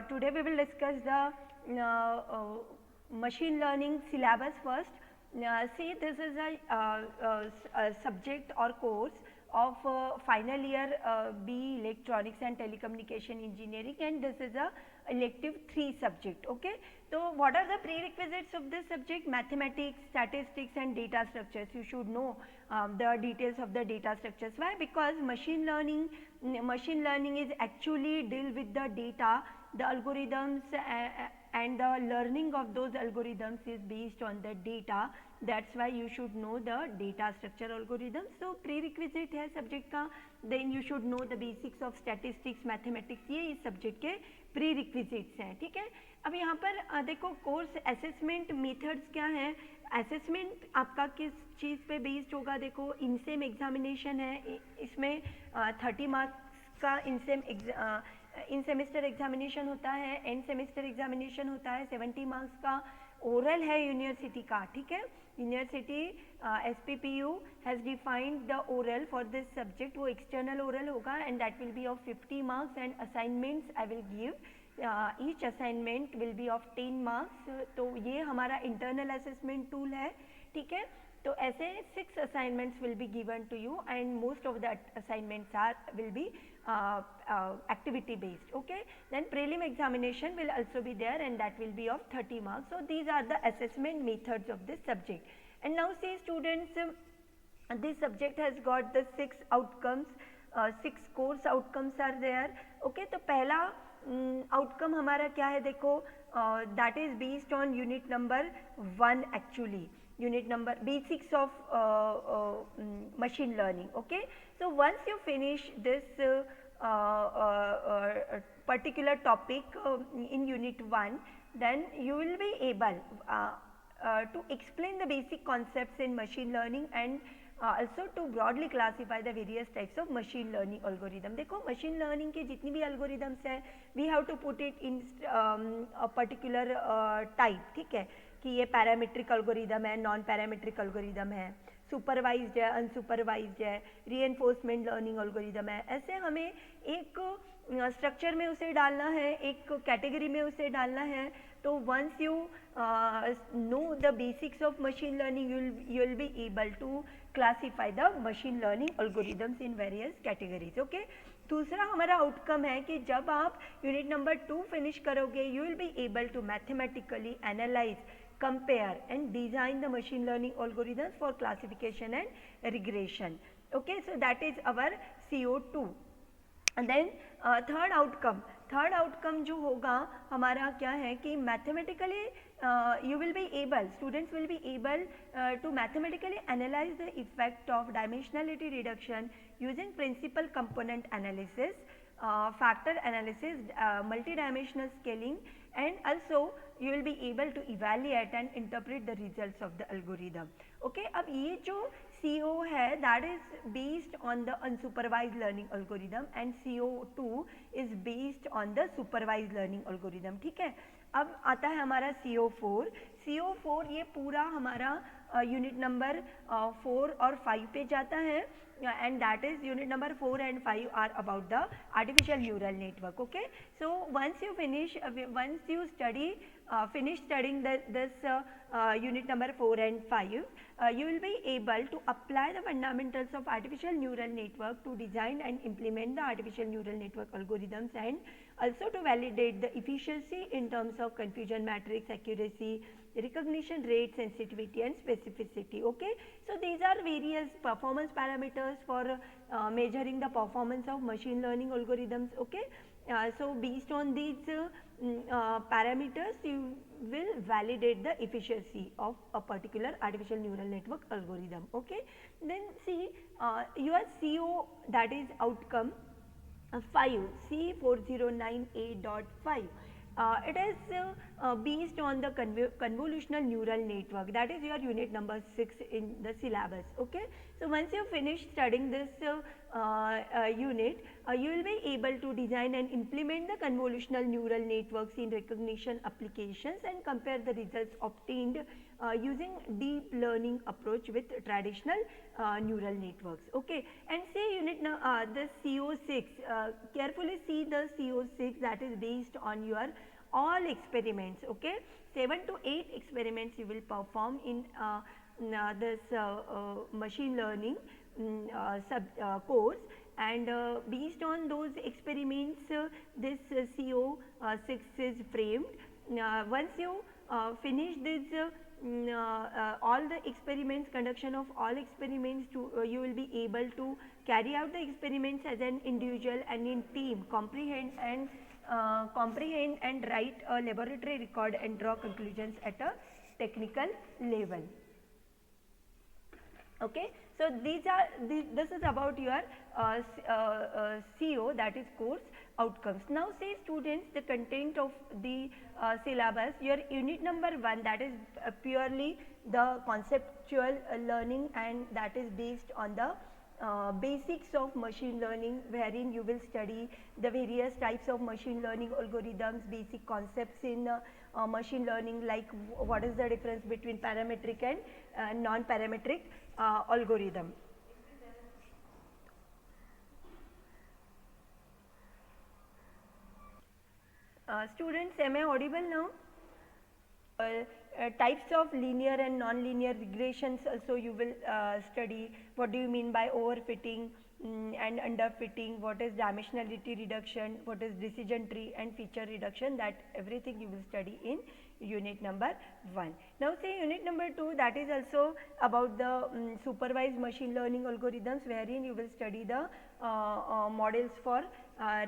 today we will discuss the machine learning syllabus first. See, this is a subject or course of final year B electronics and telecommunication engineering, and this is a elective 3 subject. Okay, so what are the prerequisites of this subject? Mathematics, statistics and data structures. You should know the details of the data structures. Why? Because machine learning is actually deal with the data, the algorithms, and the learning of those algorithms is based on the data. That's why you should know the data structure algorithm. So prerequisite है subject का, then you should know the basics of statistics, mathematics. ये इस subject के prerequisites हैं. ठीक है, अब यहाँ पर देखो कोर्स असेसमेंट मेथड्स क्या हैं. असेसमेंट आपका किस चीज़ पे बेस्ड होगा? देखो इनसेम एग्जामिनेशन है, इसमें 30 मार्क्स का इन सेमेस्टर एग्जामिनेशन होता है, एंड सेमेस्टर एग्जामिनेशन होता है 70 मार्क्स का. ओरल है यूनिवर्सिटी का. ठीक है, university SPPU has defined the oral for this subject. वो एक्सटर्नल ओरल होगा and that will be of 50 marks and assignments I will give. Each assignment will be of 10 marks. तो ये हमारा इंटरनल असेसमेंट टूल है. ठीक है, तो ऐसे 6 assignments will be given to you and most of the assignments will be activity based. Okay, then prelim examination will also be there and that will be of 30 marks. So these are the assessment methods of this subject. And now see students, this subject has got the 6 outcomes, 6 course outcomes are there. Okay, तो पहला outcome हमारा क्या है? देखो that is based on unit number 1 actually. Unit number basics of machine learning. Okay, so once you finish this particular topic in unit 1, then you will be able to explain the basic concepts in machine learning and also to broadly classify the various types of machine learning algorithm. देखो machine learning के जितनी भी algorithms हैं, we have to put it in a particular type. ठीक है, कि ये parametric algorithm है, नॉन पैरामीट्रिक अल्गोरिदम है, सुपरवाइज्ड है, अनसुपरवाइज्ड है, रीएनफोर्समेंट लर्निंग अल्गोरिदम है. ऐसे हमें एक स्ट्रक्चर में उसे डालना है, एक कैटेगरी में उसे डालना है. तो once you know the basics of machine learning, you will be able to classify the machine learning algorithms in various categories. Okay, दूसरा हमारा आउटकम है कि जब आप यूनिट नंबर 2 फिनिश करोगे, you will be able to mathematically analyze, compare and design the machine learning algorithms for classification and regression. Okay, so that is our CO2. and then third outcome जो होगा हमारा क्या है कि mathematically you will be able, students will be able to mathematically analyze the effect of dimensionality reduction using principal component analysis, factor analysis, multidimensional scaling, and also you will be able to evaluate and interpret the results of the algorithm. Okay, अब ये जो CO है that is based on the unsupervised learning algorithm and CO2 is based on the supervised learning algorithm. ठीक है, अब आता है हमारा CO4 ये पूरा हमारा यूनिट नंबर 4 और 5 पे जाता है and that is unit number 4 and 5 are about the artificial neural network. Okay, so once you finish studying this unit number 4 and 5, you will be able to apply the fundamentals of artificial neural network to design and implement the artificial neural network algorithms and also to validate the efficiency in terms of confusion matrix, accuracy, recognition rate, sensitivity and specificity. Okay, so these are various performance parameters for measuring the performance of machine learning algorithms. Okay, so based on these parameters you will validate the efficiency of a particular artificial neural network algorithm. Okay, then see your CO, that is outcome 5, C409A.5. It is based on the convolutional neural network, that is your unit number 6 in the syllabus. Okay, So once you finish studying this unit, you will be able to design and implement the convolutional neural networks in recognition applications and compare the results obtained using deep learning approach with traditional neural networks. Okay, and say unit the CO6. Carefully see the CO6 that is based on your all experiments. Okay, 7 to 8 experiments you will perform in this machine learning course, and based on those experiments this CO6 is framed. Once you finish this all the experiments, conduction of all experiments, you will be able to carry out the experiments as an individual and in team, comprehend and write a laboratory record and draw conclusions at a technical level. Okay, so this is about your CO, that is course outcomes. Now say students, the content of the syllabus, your unit number 1, that is purely the conceptual learning, and that is based on the basics of machine learning, wherein you will study the various types of machine learning algorithms, basic concepts in machine learning, like what is the difference between parametric and non-parametric algorithm. Students, am I audible now? Types of linear and non-linear regressions also you will study. What do you mean by overfitting and underfitting? What is dimensionality reduction? What is decision tree and feature reduction? That everything you will study in unit number 1. Now say unit number 2, that is also about the supervised machine learning algorithms, wherein you will study the models for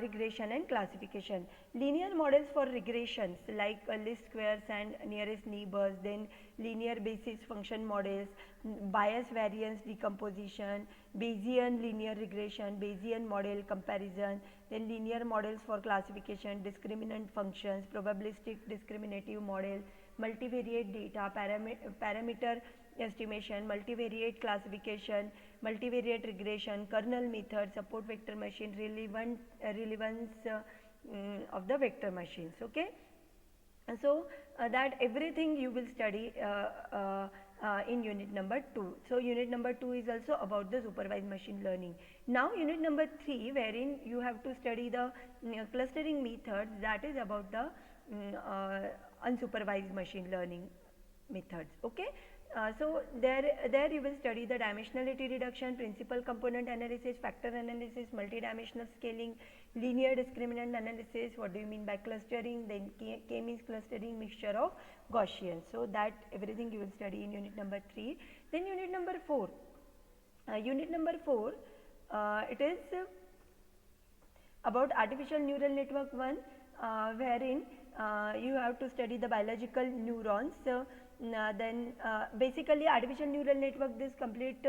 regression and classification. Linear models for regressions like least squares and nearest neighbors, then linear basis function models, bias variance decomposition, Bayesian linear regression, Bayesian model comparison, then linear models for classification, discriminant functions, probabilistic discriminative model, multivariate data, parameter estimation, multivariate classification, multivariate regression, kernel method, support vector machine, relevance of the vector machines. Okay, and so that everything you will study in unit number 2. So unit number 2 is also about the supervised machine learning. Now unit number 3, wherein you have to study the clustering methods, that is about the unsupervised machine learning methods. Okay, so there you will study the dimensionality reduction, principal component analysis, factor analysis, multidimensional scaling, linear discriminant analysis. What do you mean by clustering? Then K-means clustering, mixture of Gaussian. So that everything you will study in unit number 3. Then unit number 4. Unit number 4, it is about artificial neural network 1, wherein you have to study the biological neurons. Then basically artificial neural network, this complete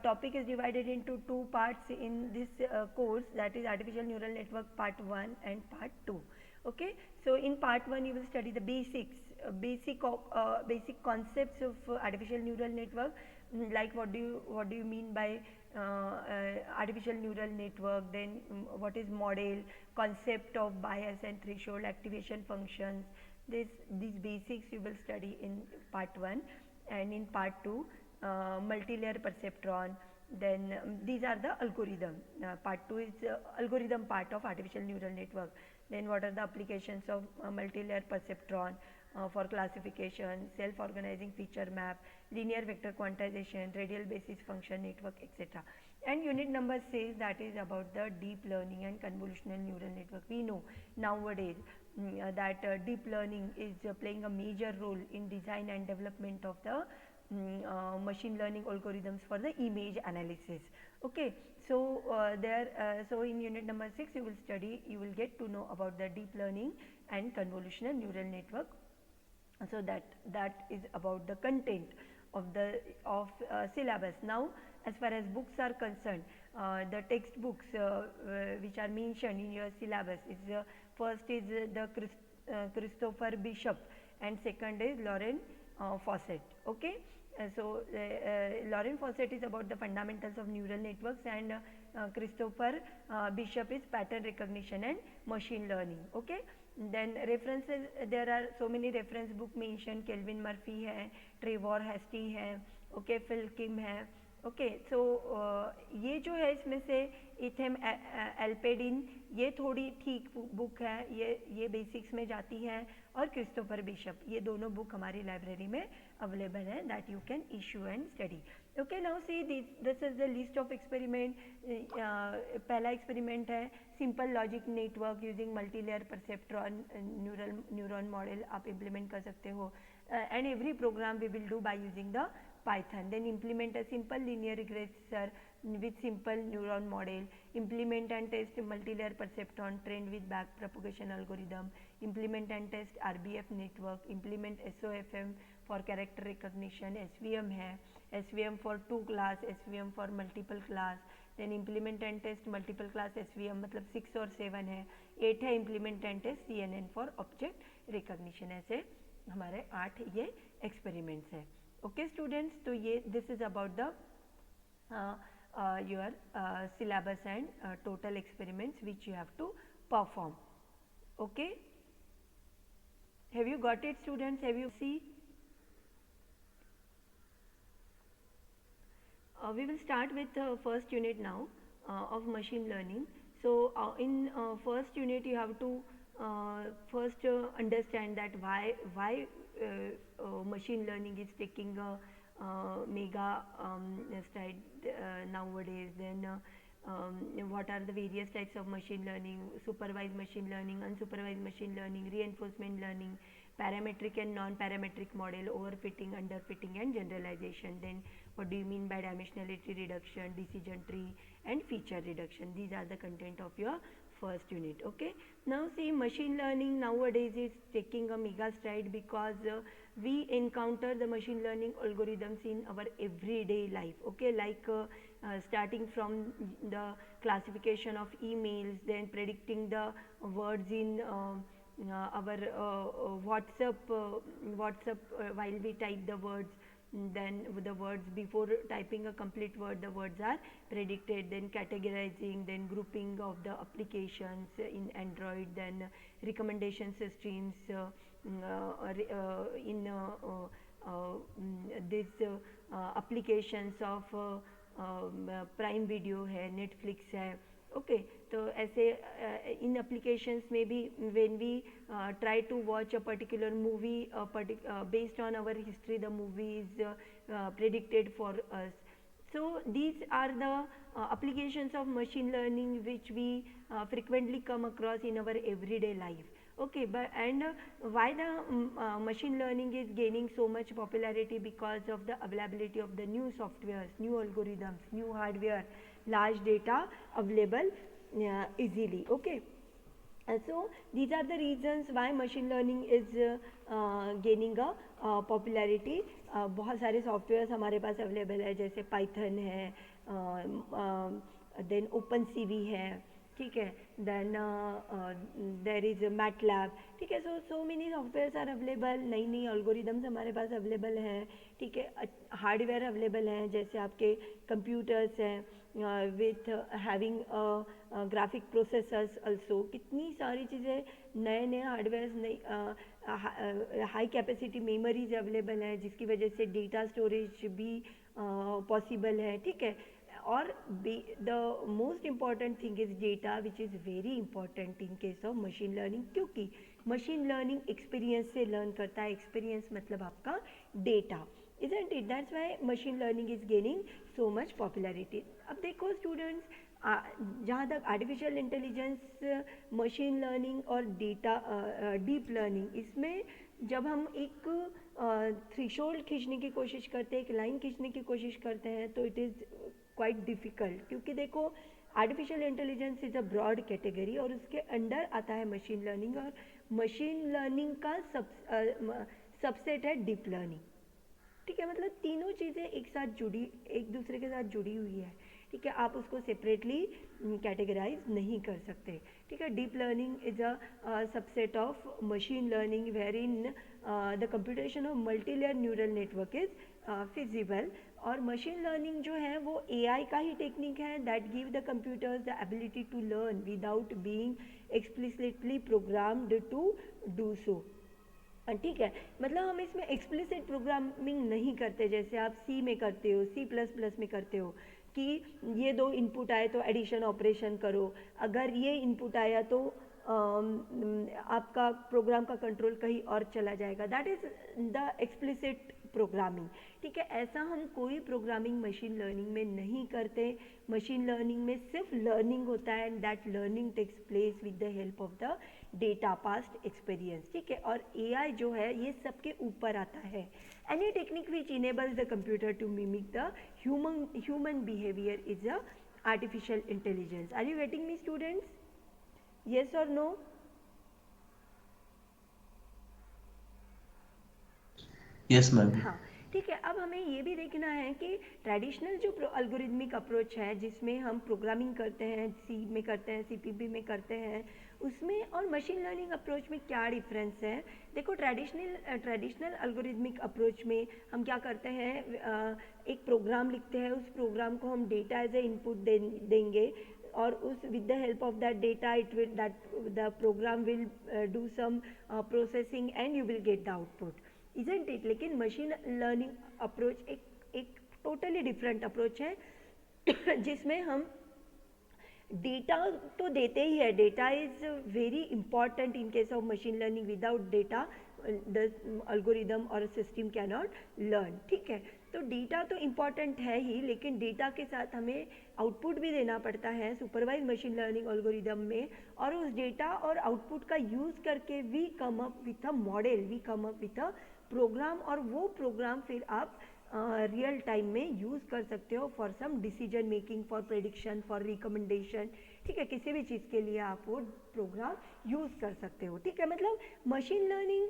topic is divided into 2 parts in this course, that is artificial neural network part 1 and part 2. Okay, so in part 1 you will study the basics, basic concepts of artificial neural network, like what do you mean by artificial neural network, then what is model, concept of bias and threshold, activation functions. These basics you will study in part 1, and in part 2 multi-layer perceptron. Then these are the algorithm. Part 2 is algorithm part of artificial neural network. Then what are the applications of multi-layer perceptron for classification, self-organizing feature map, linear vector quantization, radial basis function network, etc. And unit number 6, that is about the deep learning and convolutional neural network. We know nowadays that deep learning is playing a major role in design and development of the machine learning algorithms for the image analysis. Okay, so so in unit number 6 you will get to know about the deep learning and convolutional neural network. So that is about the content of the syllabus. Now as far as books are concerned, the textbooks which are mentioned in your syllabus is first is the Christopher Bishop, and second is Lauren Fawcett. Okay, Lauren Fawcett is about the fundamentals of neural networks, and Christopher Bishop is pattern recognition and machine learning. Okay, then references, there are so many reference book mentioned. Kelvin Murphy है, Trevor Hasty है, okay, Phil Kim है. Okay so ये जो है इसमें से इथेम एल्पेडिन, ये थोड़ी ठीक बुक है, ये बेसिक्स में जाती है, और क्रिस्टोफर बिशप, ये दोनों बुक हमारी लाइब्रेरी में अवेलेबल है, that you can issue and study. Okay, now see this is the list of experiment. पहला एक्सपेरिमेंट है simple logic network using multi layer perceptron neuron model, आप इम्प्लीमेंट कर सकते हो, and every program we will do by using the Python. Then implement a simple linear regressor with simple neuron model. Implement and test multi-layer perceptron trained with back propagation algorithm. Implement and test RBF network. Implement SOFM for character recognition. SVM है, SVM for 2 class, SVM for multiple class. Then implement and test multiple class SVM, मतलब 6 और 7 है. 8 है implement and test CNN for object recognition. ऐसे हमारे 8 ये experiments है. Okay students, तो ये this is about the your syllabus and total experiments which you have to perform. Okay, have you got it students? Have you see? We will start with the first unit now of machine learning. So in first unit you have to first understand that why machine learning is taking a mega stride nowadays. Then what are the various types of machine learning: supervised machine learning, unsupervised machine learning, reinforcement learning, parametric and non-parametric model, overfitting, underfitting, and generalization. Then what do you mean by dimensionality reduction, decision tree, and feature reduction? These are the content of your first unit. Okay, now see, machine learning nowadays is taking a mega stride because we encounter the machine learning algorithms in our everyday life. Okay, like starting from the classification of emails, then predicting the words in our WhatsApp while we type the words. Then the words, before typing a complete word, the words are predicted, then categorizing, then grouping of the applications in Android, then recommendation systems in this applications of Prime Video है, Netflix है. Okay, तो ऐसे इन applications में भी when we try to watch a particular movie based on our history, the movie is predicted for us. So these are the applications of machine learning which we frequently come across in our everyday life. Okay, but and why the machine learning is gaining so much popularity? Because of the availability of the new softwares, new algorithms, new hardware, large data available easily. Okay, so these are the reasons why machine learning is gaining a popularity. बहुत सारे softwares हमारे पास available है, जैसे Python है, then open CV है, ठीक है, then there is MATLAB, ठीक है. So many softwares are available. नई नई एल्गोरिदम्स हमारे पास अवेलेबल हैं, ठीक है. हार्डवेयर अवेलेबल हैं, जैसे आपके कंप्यूटर्स हैं with having graphic processors also. कितनी सारी चीज़ें, नए नए हार्डवेयर्स, नई हाई कैपेसिटी मेमोरीज अवेलेबल हैं, जिसकी वजह से डेटा स्टोरेज भी पॉसिबल है, ठीक है. और the most important thing is data, which is very important in case of machine learning, क्योंकि मशीन लर्निंग एक्सपीरियंस से लर्न करता है. एक्सपीरियंस मतलब आपका data, isn't it? That's why machine learning is gaining so much popularity. अब देखो students, जहाँ तक आर्टिफिशियल इंटेलिजेंस, मशीन लर्निंग और डेटा डीप लर्निंग, इसमें जब हम एक थ्रेशोल्ड खींचने की कोशिश करते हैं, एक लाइन खींचने की कोशिश करते हैं, तो इट इज़ क्वाइट डिफ़िकल्ट. क्योंकि देखो, artificial intelligence is a broad category, और उसके अंडर आता है मशीन लर्निंग, और मशीन लर्निंग का सबसेट है डीप लर्निंग, ठीक है. मतलब तीनों चीज़ें एक साथ जुड़ी, एक दूसरे के साथ जुड़ी हुई है. ठीक है, आप उसको सेपरेटली कैटेगराइज नहीं कर सकते। ठीक है, deep learning is a subset of machine learning where in the computation of multi layer neural network is feasible. और मशीन लर्निंग जो है वो AI का ही टेक्निक है that give the computers the ability to learn without being explicitly programmed to do so. ठीक है, मतलब हम इसमें एक्सप्लिसिट प्रोग्रामिंग नहीं करते जैसे आप सी में करते हो, C++ में करते हो कि ये दो इनपुट आए तो एडिशन ऑपरेशन करो, अगर ये इनपुट आया तो आपका प्रोग्राम का कंट्रोल कहीं और चला जाएगा, that is the explicit programming. ठीक है, ऐसा हम कोई प्रोग्रामिंग मशीन लर्निंग में नहीं करते। मशीन लर्निंग में सिर्फ लर्निंग होता है and that learning takes place with the help of the data past experience. ठीक है, और AI जो है ये सबके ऊपर आता है। Any technique which enables the computer to mimic the human behaviour is a artificial intelligence. Are you getting me students? Yes और नो? Yes ma'am. हाँ, ठीक है, अब हमें ये भी देखना है कि ट्रेडिशनल जो अल्गोरिथमिक अप्रोच है जिसमें हम प्रोग्रामिंग करते हैं, सी में करते हैं, CPP में करते हैं, उसमें और मशीन लर्निंग अप्रोच में क्या डिफरेंस है। देखो, ट्रेडिशनल अल्गोरिथमिक अप्रोच में हम क्या करते हैं, एक प्रोग्राम लिखते हैं, उस प्रोग्राम को हम डेटा एज ए इनपुट देंगे और उस with the help of that data it will that the program will do some processing and you will get the output, isn't it? लेकिन मशीन लर्निंग अप्रोच एक totally different approach है जिसमें हम data तो देते ही है, data is very important in case of machine learning, without data the algorithm और system can not learn. ठीक है, तो डेटा तो इम्पॉर्टेंट है ही, लेकिन डेटा के साथ हमें आउटपुट भी देना पड़ता है सुपरवाइज मशीन लर्निंग एल्गोरिदम में, और उस डेटा और आउटपुट का यूज़ करके we come up with a model, we come up with a program, और वो प्रोग्राम फिर आप रियल टाइम में यूज़ कर सकते हो for some decision making, for prediction, for recommendation. ठीक है, किसी भी चीज़ के लिए आप वो प्रोग्राम यूज़ कर सकते हो। ठीक है, मतलब मशीन लर्निंग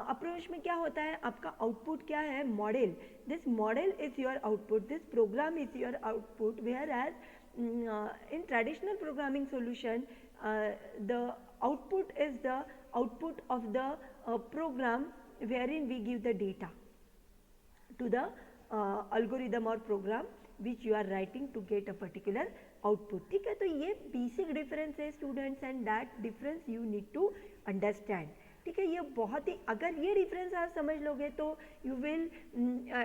अप्रोच में क्या होता है, आपका आउटपुट क्या है, model, this model is your output, this program is your output, whereas in traditional programming solution the output is the output of the program wherein we give the data to the algorithm or program which you are writing to get a particular output। ठीक है, तो ये basic difference है students and that difference you need to understand. ठीक है, ये बहुत ही, अगर ये डिफरेंस आप समझ लोगे तो you will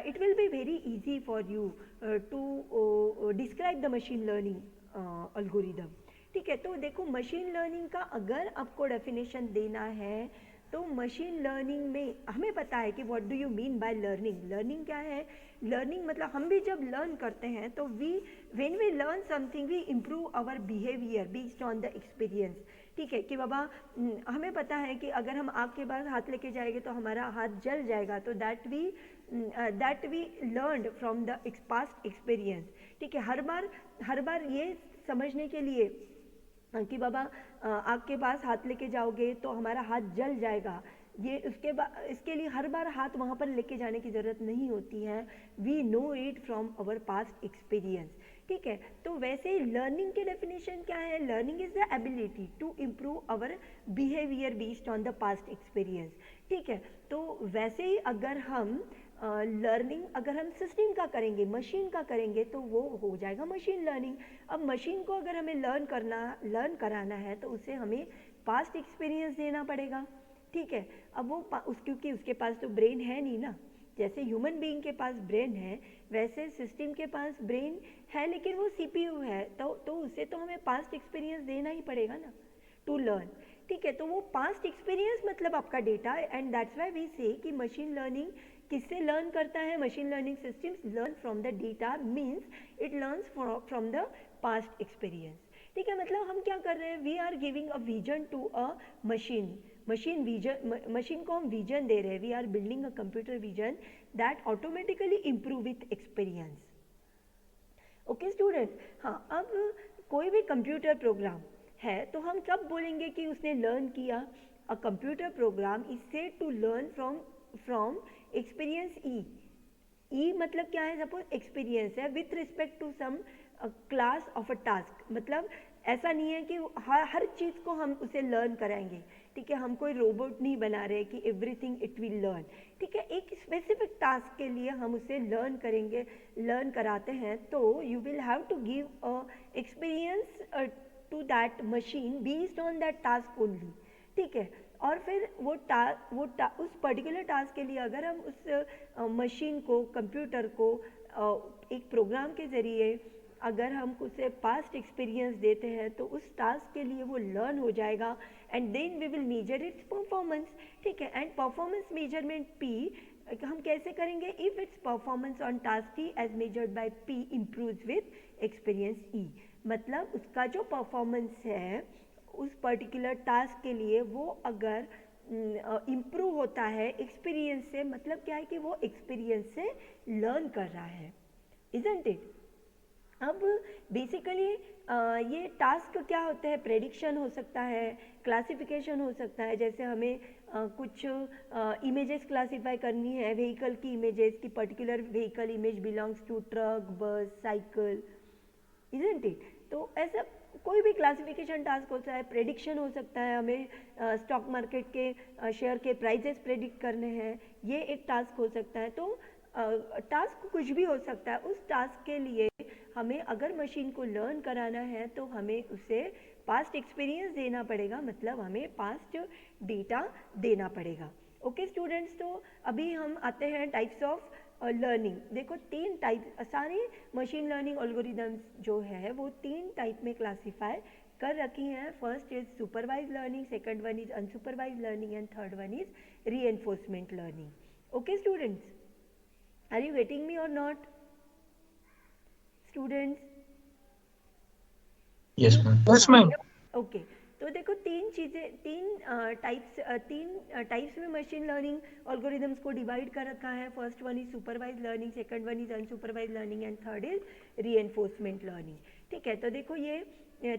it will be very easy for you to describe the machine learning algorithm. ठीक है, तो देखो मशीन लर्निंग का अगर आपको डेफिनेशन देना है तो मशीन लर्निंग में हमें पता है कि what do you mean by learning. Learning क्या है, लर्निंग मतलब हम भी जब लर्न करते हैं तो when we learn something we improve our behaviour based on the experience. ठीक है, कि बाबा हमें पता है कि अगर हम आग के पास हाथ लेके जाएंगे तो हमारा हाथ जल जाएगा, तो that we learned from the past experience. ठीक है, हर बार ये समझने के लिए कि बाबा आग के पास हाथ लेके जाओगे तो हमारा हाथ जल जाएगा, ये इसके लिए हर बार हाथ वहाँ पर लेके जाने की ज़रूरत नहीं होती है, we know it from our past experience. ठीक है, तो वैसे ही लर्निंग के डेफिनेशन क्या है, learning is the ability to improve our behaviour based on the past experience. ठीक है, तो वैसे ही अगर हम लर्निंग अगर हम सिस्टम का करेंगे, मशीन का करेंगे, तो वो हो जाएगा मशीन लर्निंग। अब मशीन को अगर हमें लर्न कराना है तो उसे हमें पास्ट एक्सपीरियंस देना पड़ेगा। ठीक है, अब वो क्योंकि उसके पास तो ब्रेन है नहीं ना, जैसे ह्यूमन बीइंग के पास ब्रेन है वैसे सिस्टम के पास ब्रेन है लेकिन वो CPU है, तो उसे तो हमें पास्ट एक्सपीरियंस देना ही पड़ेगा ना टू लर्न। ठीक है, तो वो पास्ट एक्सपीरियंस मतलब आपका data, and that's why we say कि मशीन लर्निंग किससे लर्न करता है, machine learning systems learn from the data, means it learns from the past experience. ठीक है, मतलब हम क्या कर रहे हैं, we are giving a vision to a machine को हम विजन दे रहे हैं, we are building a computer vision that automatically improve with experience. Okay students, हाँ, अब कोई भी कंप्यूटर प्रोग्राम है तो हम कब बोलेंगे कि उसने लर्न किया, a computer program is said to learn from experience. E मतलब क्या है, सपोज एक्सपीरियंस है with respect to some class of a task, मतलब ऐसा नहीं है कि हर चीज़ को हम उसे लर्न कराएंगे, ठीक है, हम कोई रोबोट नहीं बना रहे कि एवरीथिंग इट विल लर्न, ठीक है, एक स्पेसिफिक टास्क के लिए हम उसे लर्न करेंगे, लर्न कराते हैं, तो you will have to give a experience to that machine based on that task only, ठीक है। और फिर उस पर्टिकुलर टास्क के लिए अगर हम उस मशीन को, कंप्यूटर को एक प्रोग्राम के ज़रिए अगर हम उसे पास्ट एक्सपीरियंस देते हैं तो उस टास्क के लिए वो लर्न हो जाएगा, and then we will measure its performance, ठीक है। एंड परफॉर्मेंस मेजरमेंट पी हम कैसे करेंगे, if its performance on task T as measured by P improves with experience E, मतलब उसका जो परफॉर्मेंस है उस पर्टिकुलर टास्क के लिए वो अगर इम्प्रूव होता है एक्सपीरियंस से, मतलब क्या है कि वो एक्सपीरियंस से लर्न कर रहा है, इजंट इट। अब बेसिकली ये टास्क क्या होते हैं, प्रेडिक्शन हो सकता है, क्लासिफिकेशन हो सकता है, जैसे हमें कुछ इमेजेस क्लासीफाई करनी है, व्हीकल की इमेजेस की, particular vehicle image belongs to truck, bus, cycle, isn't it. तो ऐसा कोई भी क्लासिफिकेशन टास्क होता है, प्रेडिक्शन हो सकता है, हमें स्टॉक मार्केट के शेयर के प्राइजेस प्रेडिक्ट करने हैं, ये एक टास्क हो सकता है। तो टास्क कुछ भी हो सकता है, उस टास्क के लिए हमें अगर मशीन को लर्न कराना है तो हमें उसे पास्ट एक्सपीरियंस देना पड़ेगा, मतलब हमें पास्ट डेटा देना पड़ेगा। ओके स्टूडेंट्स, तो अभी हम आते हैं टाइप्स ऑफ लर्निंग। देखो 3 टाइप, सारे मशीन लर्निंग एल्गोरिदम्स जो है वो 3 टाइप में क्लासीफाई कर रखी हैं। First is supervise learning, second one is unsupervise learning, and third one is reinforcement learning. Okay students, are you getting me और not students? Yes, ma'am. Yes, ma'am. Okay, तो देखो तीन टाइप्स में machine learning algorithms को divide कर रखा है। First one is supervise learning, second one is unsupervise learning, and third is reinforcement learning, ठीक है। तो देखो ये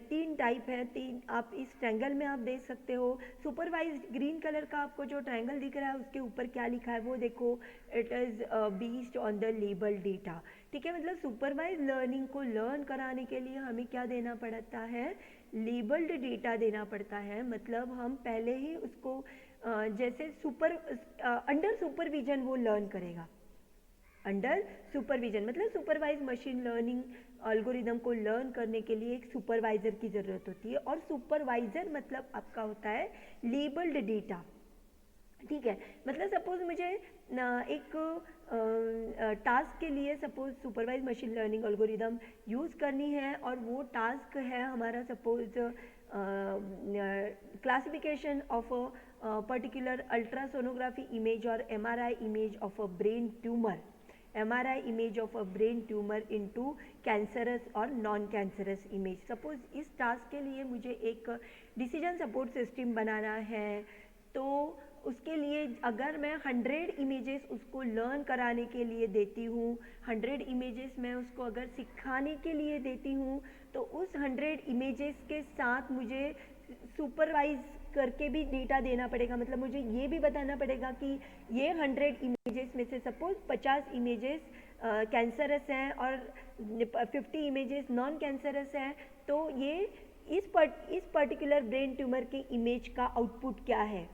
3 टाइप है, 3 आप इस ट्रायंगल में आप देख सकते हो। सुपरवाइज ग्रीन कलर का आपको जो ट्रायंगल दिख रहा है उसके ऊपर क्या लिखा है वो देखो, it is based on the label data, ठीक है। मतलब सुपरवाइज लर्निंग को लर्न कराने के लिए हमें क्या देना पड़ता है, लेबल्ड डेटा देना पड़ता है, मतलब हम पहले ही उसको जैसे अंडर सुपरविजन वो लर्न करेगा, अंडर सुपरविजन, मतलब सुपरवाइज मशीन लर्निंग एल्गोरिदम को लर्न करने के लिए एक सुपरवाइजर की ज़रूरत होती है, और सुपरवाइजर मतलब आपका होता है लेबल्ड डेटा, ठीक है। मतलब सपोज मुझे एक टास्क के लिए suppose supervise machine learning algorithm use करनी है, और वो टास्क है हमारा suppose classification of a particular ultrasonography image और MRI image of a brain tumour, MRI image of a brain tumor into cancerous और नॉन कैंसरस इमेज। सपोज इस task के लिए मुझे एक डिसीजन सपोर्ट सिस्टम बनाना है, तो उसके लिए अगर मैं 100 इमेजेस उसको लर्न कराने के लिए देती हूँ, 100 इमेजेस मैं उसको अगर सिखाने के लिए देती हूँ, तो उस 100 इमेजेस के साथ मुझे सुपरवाइज करके भी डेटा देना पड़ेगा, मतलब मुझे ये भी बताना पड़ेगा कि ये 100 इमेजेस में से सपोज 50 इमेजेस कैंसरस हैं और 50 इमेजेस नॉन कैंसरस हैं, तो ये इस पर्टिकुलर ब्रेन ट्यूमर के इमेज का आउटपुट क्या है,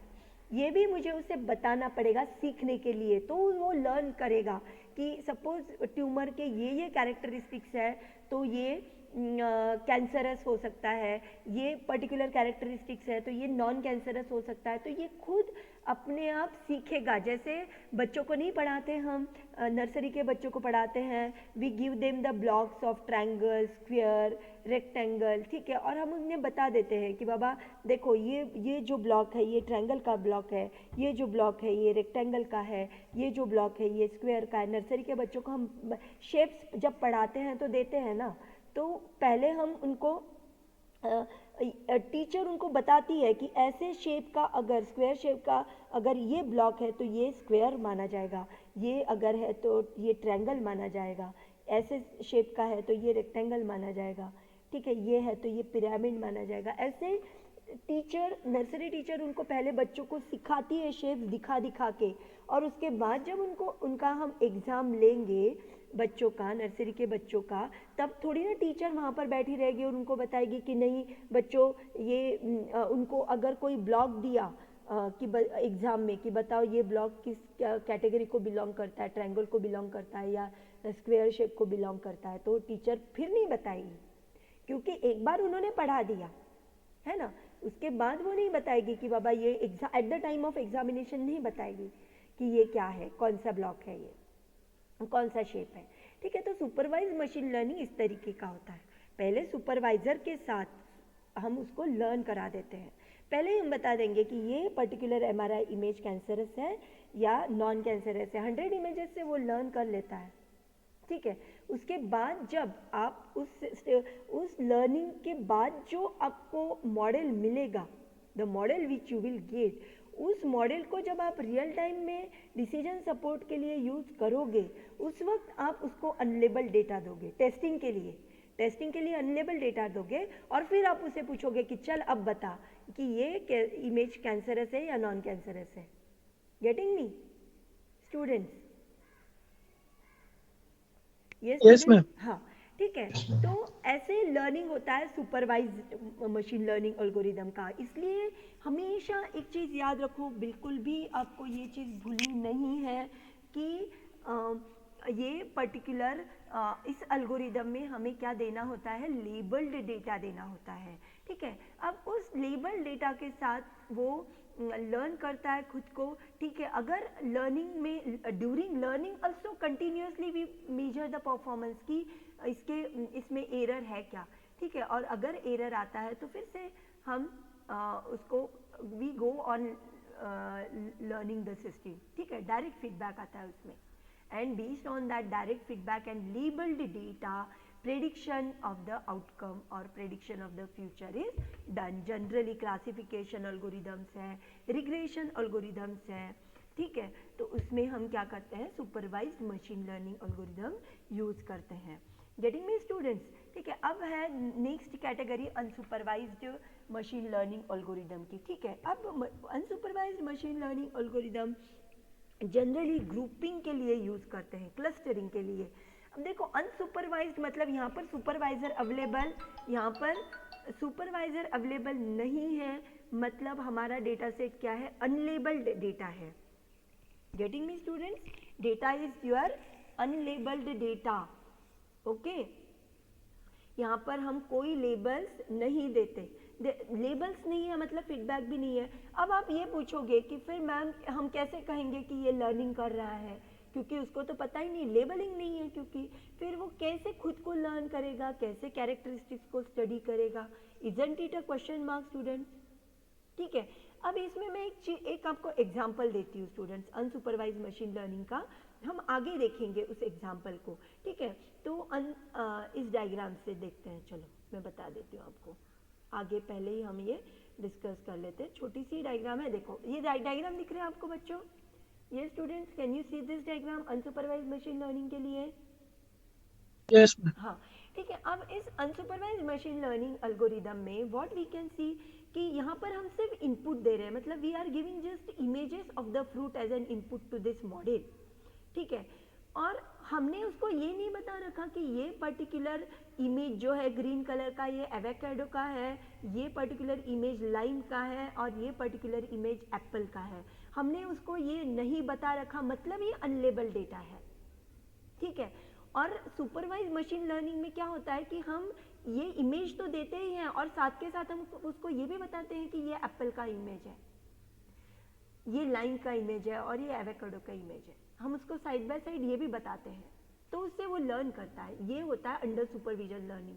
ये भी मुझे उसे बताना पड़ेगा सीखने के लिए। तो वो लर्न करेगा कि सपोज ट्यूमर के ये कैरेक्टरिस्टिक्स है, तो ये कैंसरस हो सकता है, ये पर्टिकुलर कैरेक्टरिस्टिक्स है तो ये नॉन कैंसरस हो सकता है, तो ये खुद अपने आप सीखेगा। जैसे बच्चों को नहीं पढ़ाते हम, नर्सरी के बच्चों को पढ़ाते हैं, we give them the blocks of triangle, square, rectangle, ठीक है, और हम उन्हें बता देते हैं कि बाबा देखो ये जो ब्लॉक है ये ट्रायंगल का ब्लॉक है, ये जो ब्लॉक है ये रेक्टेंगल का है, ये जो ब्लॉक है ये स्क्वायर का है। नर्सरी के बच्चों को हम शेप्स जब पढ़ाते हैं तो देते हैं ना, तो पहले हम उनको टीचर उनको बताती है कि ऐसे शेप का, अगर स्क्वायर शेप का अगर ये ब्लॉक है तो ये स्क्वायर माना जाएगा, ये अगर है तो ये ट्रायंगल माना जाएगा, ऐसे शेप का है तो ये रेक्टेंगल माना जाएगा, ठीक है, ये है तो ये पिरामिड माना जाएगा। ऐसे टीचर, नर्सरी टीचर उनको पहले बच्चों को सिखाती है शेप्स दिखा दिखा के, और उसके बाद जब उनका हम एग्ज़ाम लेंगे बच्चों का, नर्सरी के बच्चों का, तब थोड़ी ना टीचर वहाँ पर बैठी रहेगी और उनको बताएगी कि नहीं बच्चों ये उनको अगर कोई ब्लॉक दिया कि एग्ज़ाम में कि बताओ ये ब्लॉक किस कैटेगरी को बिलोंग करता है, ट्रायंगल को बिलोंग करता है या स्क्वायर शेप को बिलोंग करता है, तो टीचर फिर नहीं बताएगी क्योंकि एक बार उन्होंने पढ़ा दिया है ना। उसके बाद वो नहीं बताएगी कि बाबा ये at the time of examination नहीं बताएगी कि ये क्या है, कौन सा ब्लॉक है, ये कौन सा शेप है। ठीक है, तो सुपरवाइज मशीन लर्निंग इस तरीके का होता है। पहले सुपरवाइजर के साथ हम उसको लर्न करा देते हैं। पहले ही हम बता देंगे कि ये पर्टिकुलर एमआरआई इमेज कैंसरस है या नॉन कैंसरस है। 100 इमेजेस से वो लर्न कर लेता है। ठीक है, उसके बाद जब आप उस लर्निंग के बाद जो आपको मॉडल मिलेगा, the model which you will get, उस मॉडल को जब आप रियल टाइम में डिसीजन सपोर्ट के लिए यूज़ करोगे, उस वक्त आप उसको अनलेबल डेटा दोगे टेस्टिंग के लिए अनलेबल डेटा दोगे और फिर आप उसे पूछोगे कि चल अब बता कि ये इमेज कैंसरस है या नॉन कैंसरस है। Getting me students? Yes ma'am. हाँ, ठीक है। तो ऐसे लर्निंग होता है सुपरवाइज्ड मशीन लर्निंग एल्गोरिदम का। इसलिए हमेशा एक चीज़ याद रखो, बिल्कुल भी आपको ये चीज़ भूलनी नहीं है कि ये पर्टिकुलर इस एल्गोरिदम में हमें क्या देना होता है, लेबल्ड डेटा देना होता है। ठीक है, अब उस लेबल्ड डेटा के साथ वो लर्न करता है खुद को। ठीक है, अगर लर्निंग में during learning also continuously we measure the performance की इसमें एरर है क्या। ठीक है, और अगर एरर आता है तो फिर से हम उसको we go on learning the system. ठीक है, डायरेक्ट फीडबैक आता है उसमें, and based on that direct feedback and labeled data, prediction of the outcome or prediction of the future is done. Generally classification algorithms है, regression algorithms है। ठीक है, तो उसमें हम क्या करते हैं, supervised machine learning algorithm use करते हैं। Getting me students? ठीक है, अब है next category unsupervised machine learning algorithm की। ठीक है, अब unsupervised machine learning algorithm generally grouping के लिए यूज़ करते हैं, क्लस्टरिंग के लिए। अब देखो अनसुपरवाइज्ड मतलब यहाँ पर सुपरवाइजर अवेलेबल, यहाँ पर सुपरवाइजर अवेलेबल नहीं है, मतलब हमारा डेटा सेट क्या है, अनलेबल्ड डेटा है। Getting me students? Data is your unlabelled data. Okay, यहाँ पर हम कोई लेबल्स नहीं देते, लेबल्स नहीं है मतलब फीडबैक भी नहीं है। अब आप ये पूछोगे कि फिर मैम हम कैसे कहेंगे कि ये लर्निंग कर रहा है, क्योंकि उसको तो पता ही नहीं, लेबलिंग नहीं है, क्योंकि फिर वो कैसे खुद को लर्न करेगा, कैसे कैरेक्टरिस्टिक्स को स्टडी करेगा। Isn't it a question mark students? ठीक है, अब इसमें मैं एक आपको एग्जाम्पल देती हूँ स्टूडेंट्स, अनसुपरवाइज मशीन लर्निंग का। हम आगे देखेंगे उस एग्जाम्पल को। ठीक है, तो इस डायग्राम से देखते हैं। चलो मैं बता देती हूँ आपको आगे, पहले ही हम ये डिस्कस कर लेते हैं। छोटी सी डायग्राम है, देखो ये डायग्राम दिख रहा है आपको बच्चों? ये students can you see this diagram unsupervised machine learning के लिए? यस। हाँ, ठीक है। अब इस अनसुपरवाइज मशीन लर्निंग एल्गोरिदम में व्हाट वी कैन सी कि यहाँ पर हम सिर्फ इनपुट दे रहे हैं, मतलब we are giving just images of the fruit as an input to this model. ठीक है, और हमने उसको ये नहीं बता रखा कि ये पर्टिकुलर इमेज जो है ग्रीन कलर का ये एवोकाडो का है, ये पर्टिकुलर इमेज लाइम का है और ये पर्टिकुलर इमेज एप्पल का है। हमने उसको ये नहीं बता रखा, मतलब ये अनलेबल डेटा है। ठीक है, और सुपरवाइज मशीन लर्निंग में क्या होता है कि हम ये इमेज तो देते ही हैं और साथ के साथ हम उसको ये भी बताते हैं कि ये एप्पल का इमेज है, ये लाइम का इमेज है और ये एवोकाडो का इमेज है। हम उसको साइड बाय साइड ये भी बताते हैं, तो उससे वो लर्न करता है। ये होता है अंडर सुपरविजन लर्निंग।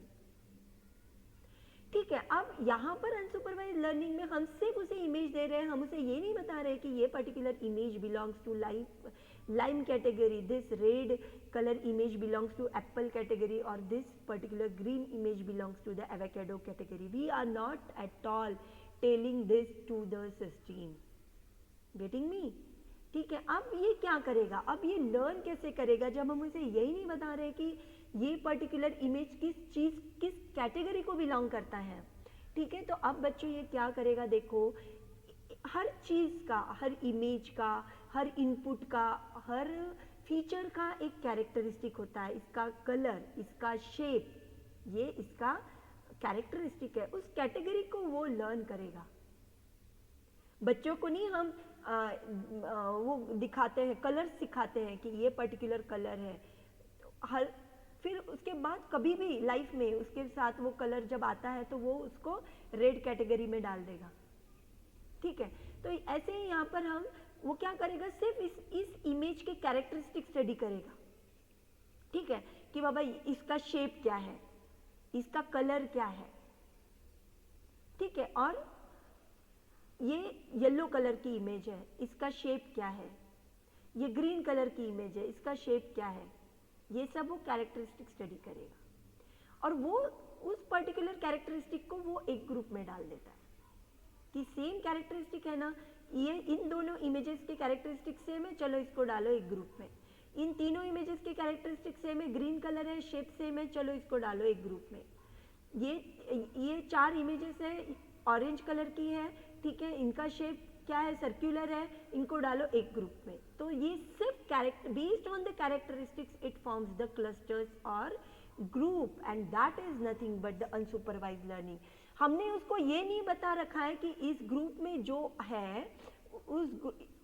ठीक है, अब यहाँ पर अनसुपरवाइज लर्निंग में हम सिर्फ उसे इमेज दे रहे हैं, हम उसे ये नहीं बता रहे कि ये particular image belongs to lime category, this red color image belongs to apple category, or this particular green image belongs to the avocado category. We are not at all telling this to the system. Getting me? ठीक है, अब ये क्या करेगा, अब ये learn कैसे करेगा जब हम उसे यही नहीं बता रहे कि ये पर्टिकुलर इमेज किस कैटेगरी को बिलोंग करता है। ठीक है, तो अब बच्चों ये क्या करेगा, देखो हर चीज़ का, हर इमेज का, हर इनपुट का, हर फीचर का एक कैरेक्टरिस्टिक होता है, इसका कलर, इसका शेप, ये इसका कैरेक्टरिस्टिक है, उस कैटेगरी को वो लर्न करेगा। बच्चों को नहीं हम वो दिखाते हैं, कलर सिखाते हैं कि ये पर्टिकुलर कलर है, हर फिर उसके बाद कभी भी लाइफ में उसके साथ वो कलर जब आता है तो वो उसको रेड कैटेगरी में डाल देगा, ठीक है। तो ऐसे ही यहाँ पर हम वो क्या करेगा, सिर्फ इस इमेज के कैरेक्टरिस्टिक स्टडी करेगा, ठीक है, कि बाबा इसका शेप क्या है, इसका कलर क्या है, ठीक है, और ये येलो कलर की इमेज है, इसका शेप क्या है, ये ग्रीन कलर की इमेज है, इसका शेप क्या है, ये सब वो कैरेक्टरिस्टिक स्टडी करेगा और वो उस पर्टिकुलर कैरेक्टरिस्टिक को वो एक ग्रुप में डाल देता है कि सेम कैरेक्टरिस्टिक है ना, ये इन दोनों इमेजेस के कैरेक्टरिस्टिक सेम है, चलो इसको डालो एक ग्रुप में। इन तीनों इमेजेस के कैरेक्टरिस्टिक सेम है, ग्रीन कलर है, शेप सेम है, चलो इसको डालो एक ग्रुप में। ये 4 इमेजेस है, ऑरेंज कलर की है, ठीक है, इनका शेप क्या है, सर्कुलर है, इनको डालो एक ग्रुप में। तो ये सिर्फ based on the characteristics it forms the clusters और group, and that is nothing but the unsupervised learning. हमने उसको ये नहीं बता रखा है कि इस ग्रुप में जो है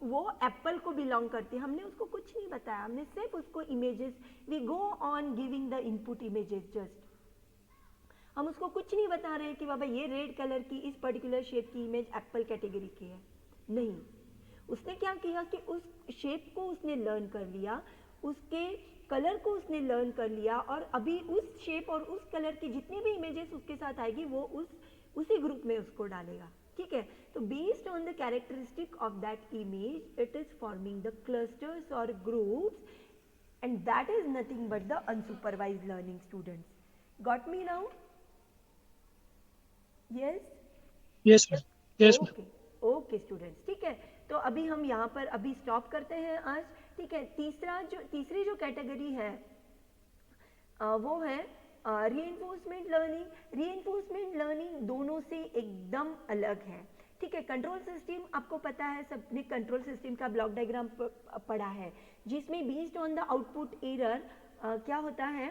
वो एप्पल को बिलोंग करती है, हमने उसको कुछ नहीं बताया, हमने सिर्फ उसको images, we go on giving the input images just, हम उसको कुछ नहीं बता रहे हैं कि बाबा ये रेड कलर की इस पर्टिकुलर शेप की इमेज एप्पल कैटेगरी की है, नहीं। उसने क्या किया कि उस शेप को उसने लर्न कर लिया, उसके कलर को उसने लर्न कर लिया, और अभी उस शेप और उस कलर की जितनी भी इमेजेस उसके साथ आएगी वो उसी ग्रुप में उसको डालेगा, ठीक है। तो based on the characteristic of that image it is forming the clusters और groups, and that is nothing but the unsupervised learning. Students got me now? Yes Yes, ma'am. Yes, ma'am. Okay okay students, ठीक है। तो अभी हम यहाँ पर अभी stop करते हैं आज, ठीक है। तीसरी जो कैटेगरी है वो है रीइंफोर्समेंट लर्निंग। रीइंफोर्समेंट लर्निंग दोनों से एकदम अलग है, ठीक है। कंट्रोल सिस्टम आपको पता है, सबने कंट्रोल सिस्टम का ब्लॉक डायग्राम पढ़ा है, जिसमें based on the output error क्या होता है,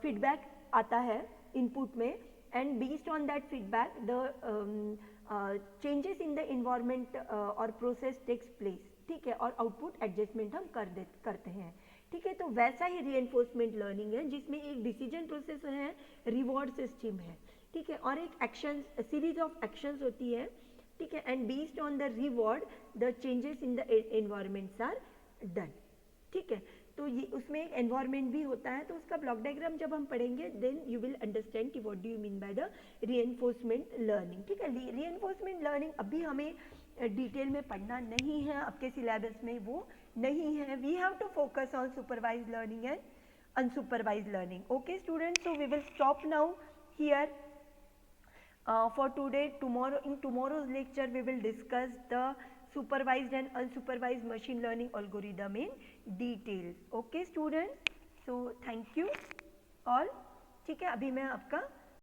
फीडबैक आता है इनपुट में, and based on that feedback the changes in the environment और प्रोसेस टेक्स प्लेस, ठीक है, और आउटपुट एडजस्टमेंट हम करते हैं, ठीक है। तो वैसा ही रीइंफोर्समेंट लर्निंग है, जिसमें एक डिसीजन प्रोसेस है, रिवॉर्ड सिस्टम है, ठीक है, और एक एक्शन सीरीज ऑफ एक्शंस होती है, ठीक है, and based on the reward the changes in the environments are done, ठीक है। तो ये उसमें एक एनवायरमेंट भी होता है, तो उसका ब्लॉक डायग्राम जब हम पढ़ेंगे देन यू विल अंडरस्टैंड कि what do you mean by the reinforcement learning, ठीक है। रीइंफोर्समेंट लर्निंग अभी हमें डिटेल में पढ़ना नहीं है, आपके सिलेबस में वो नहीं है। We have to focus on supervised learning and unsupervised learning. Okay students, so we will stop now here for today. In tomorrow's lecture we will discuss the supervised and unsupervised machine learning algorithm in details. Okay students, so thank you all, ठीक है। अभी मैं आपका